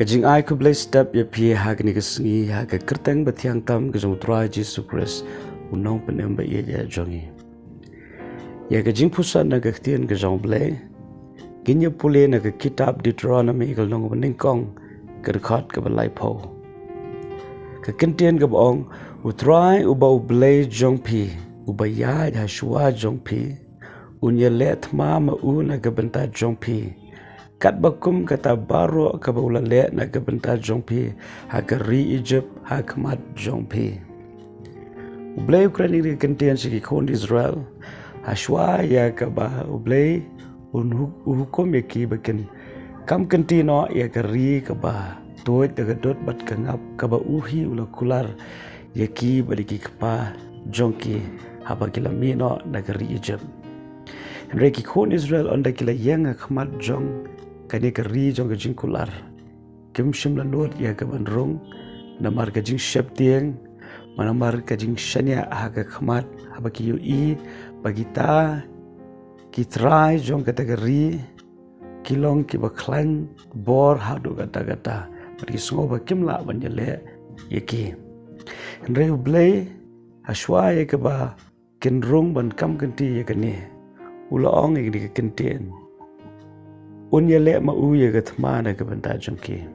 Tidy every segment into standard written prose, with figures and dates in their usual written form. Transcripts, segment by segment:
Kajing ai ku Blei step ya pi ha ni kesengi ha ke kerteng betiang tam ke jong try Jesus Christ unong penem ba ye ya jongi. Ya ke jingpuson na ke tien ke jong Blei. Ginya pule na ke kitab Deuteronomy ke long bening kong ke record ke balai po. Ke kentien ke bong utrai uba Blei jong pi uba iaid ha shwa jong pi unya let ma una ke benta jong pi. Kat bakum kata baro ka baula le na ka benta jongpi ha ka ri Egypt ha kamat jongpi. Blei Ukraine ni kentian sigi kon Israel ha shwa ya ka ba Blei hukum ya ki bakin kam kentino ya ka ri ka ba toy daga dot bat ka ngap ka ba uhi ula kular ya ki badiki kapa jongki ha ba kila mino na ka ri Egypt. Henry ki kon Israel onda kila yang kamat jong kani ka ri jong ka jing kular kim shim la not ya ka ban rong namar ka jing shep tieng manamar ka jing shanya ha ka khmat ha ba ki yu i bagita ki trai jong ka ta ka ri kilong ki ba klang bor ha do ka ta ki sngo ba kim la ban le ye ki Henry Blei ashwa ya ka ba kin rong ban kam kanti ya ka ne ula ong ya ka kentien Unya le ma uye ga thmana ga banta jongki.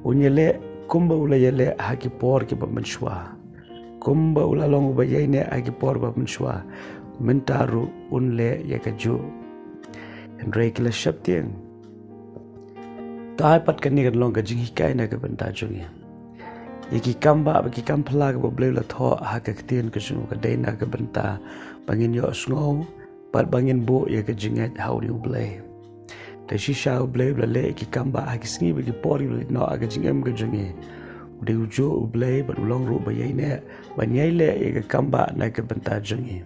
Unya le kumba ula yele haki por ki ba shwa. Kumba ula long ba yene haki por ba shwa. Mentaru unle ya ka ju. Henry kila shaptieng. Tai pat kan ni kan long ga jing hikai na ga banta jongi. Iki kamba ba ki kampla ga ba Blei la tho ha ka ktien ka sunu ka dei na ga banta bangin yo sngo pat bangin bo ya ka jingat how you Blei. Da shisha Blei bla le ki kamba ha ki sngi ba ki pori bla no aga jingem ga jungi de ujo Blei ba ulong ru ba yai ne ba nyai le e ga kamba na ka banta jungi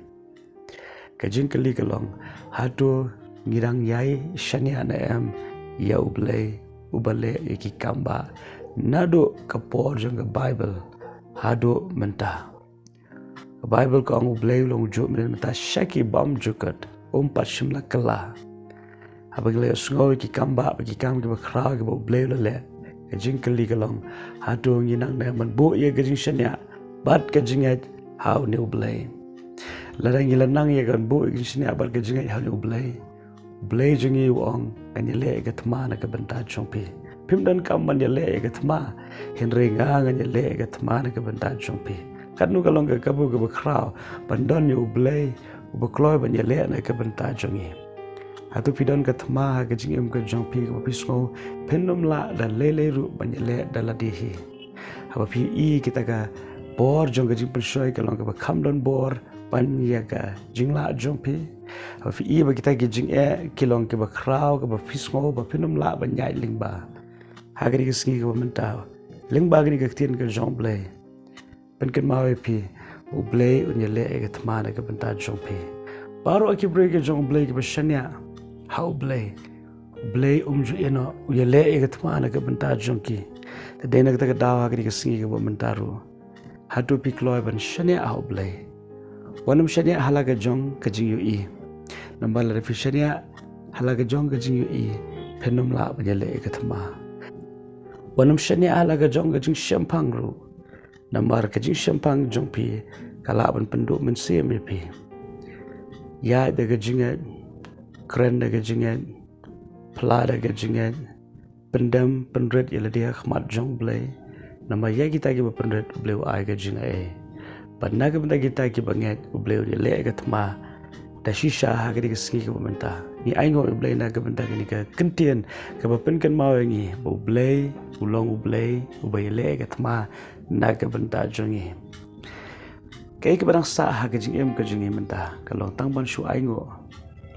ka jing kali ka long ha to ngirang yai shania na em ya Blei ubale e ki kamba nado ka por jong Bible ha do menta Bible ka ang Blei long jo menta shaki bam jukat pat shimla kala Abagile sngoy ki kamba ki kam ki bakra ki Blei le ka jing kali ka long ha to nginang na man bo ye ka jing shanya bat ka jing how new Blei la dang ila nang ye kan bo ki shanya bat ka jing how new Blei jing yi wong kan ye le ka thma na ka banta chongpi pim dan kam man ye le ka thma Henry nga nga ye le ka thma na ka banta chongpi kan nu ka long ka bu ka bakra ban don yu Blei ba kloy ban ye le na ka banta chongi Hatu pidon ka thma ka jing ka jong pi ka pisngo penum la da lele ru banyele da la dihi haba pi I kita ka bor jong ka jing persoi ka long ka kham don bor pan ya ka jing la jong pi haba pi I ba kita ki jing kilong ka ba krau ka ba pisngo ba penum la banyai lingba ha ka ni ka sngi ka menta lingba ka ni ka tien ka jong Blei pen kan mawe pi Blei unyele ka thma na ka benta jong pi baro aki bre ka jong Blei ka ba shanya how Blei umju eno uyele e gatma na ka banta jonki te dena ka dawa ka ka singi ka bamentaru hatu pikloy ban shane how Blei wanam shane halaga jong ka jing yu I nambal refi shane halaga jong ka jing yu I penum la banyele e gatma wanam shane halaga jong ka jing shampang ru nambar ka jing shampang jong pi kala ban pendu men sem pi ya daga jinga keren daga jingan pla daga jingan pendam penret ila dia khmat jong Blei nama ya kita ki penret Blei ai ga jinga padna ka benda kita ki banget Blei le ga thma da shisha ha ga ski ka menta ni ai ngo Blei na ka benda ni ka kentien ka ba pen kan mau ngi Blei ulong Blei ubai le ga thma na ka benda jongi kai ka barang sa ha ga jingem ka jingi menta kalong tang ban shu ai ngo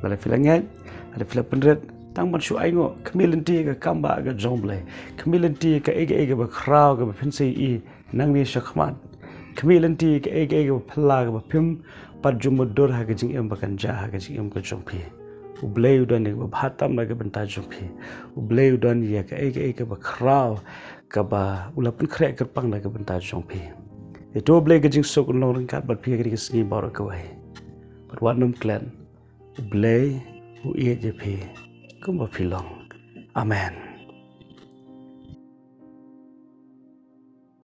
Lada filangat, ada filang penret, tang ban shu aingo, kemilanti ka kamba ka jong Blei, kemilanti ka ega ba krau ka ba pinsi I nang ni shakmat, kemilanti ka ega ba pala ka ba pim pat jumudur ha ka jing em ba kan ja ha ka jing em ka jong pi. Blei udan ni ba bhatam na ka banta jong pi. Blei udan ya ka ega ba krau ka ba ulapun krek ka pang na ka banta jong pi. Itu Blei ka jing sok long kat bat pi ka ka singi baro ka wai. But wanum clan Blei u ie je pi kumba pilong. Amen.